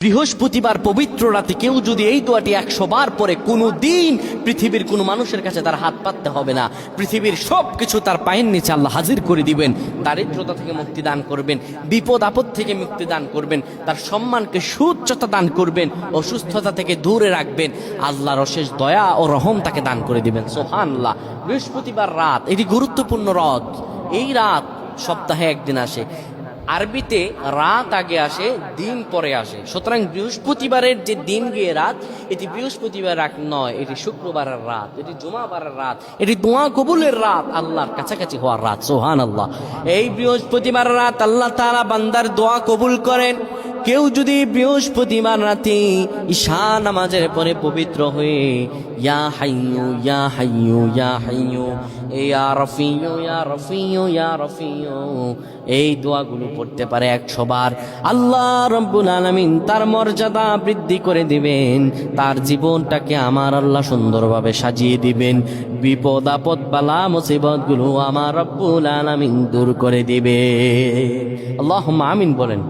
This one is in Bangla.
বৃহস্পতিবার পবিত্র রাতে কেউ যদি এই দোয়াটি 100 বার পরে, কোনো দিন পৃথিবীর কোনো মানুষের কাছে তার হাত পাততে হবে না। পৃথিবীর সব কিছু তার পায়ের নিচে আল্লাহ হাজির করে দিবেন। দারিদ্রতা থেকে মুক্তি দান করবেন, বিপদ আপদ থেকে মুক্তি দান করবেন, তার সম্মানকে সুউচ্চতা দান করবেন, অসুস্থতা থেকে দূরে রাখবেন। আল্লাহর অশেষ দয়া ও রহম তাকে দান করে দিবেন। সুবহানাল্লাহ। বৃহস্পতিবার রাত এটি গুরুত্বপূর্ণ রাত। এই রাত সপ্তাহে একদিন আসে। আরবিতে রাত আগে আসে, দিন পরে আসে। সুতরাং বৃহস্পতিবারের যে দিন গিয়ে রাত, এটি বৃহস্পতিবার রাত নয়, এটি শুক্রবারের রাত, এটি জুমাবারের রাত, এটি দোয়া কবুলের রাত, আল্লাহর কাছাকাছি হওয়ার রাত। সুবহানাল্লাহ। এই বৃহস্পতিবার রাত আল্লাহ তাআলা বান্দার দোয়া কবুল করেন। কেউ যদি বৃহস্পতিবার রাতে ঈশা নামাজের পরে পবিত্র হয়ে ইয়া হাইয়ু ইয়া হাইয়ু ইয়া হাইয়ু ইয়া রফিয়ু ইয়া রফিয়ু ইয়া রফিয়ু এই দোয়াগুলো পড়তে পারে 100 বার, আল্লাহ রাব্বুল আলামিন তার মর্যাদা বৃদ্ধি করে দিবেন। তার জীবনটাকে আমার আল্লাহ সুন্দরভাবে সাজিয়ে দিবেন। বিপদ আপদ বালা মুসিবত গুলো আমার রাব্বুল আলামিন দূর করে দিবে। আল্লাহুম্মা আমিন বলেন।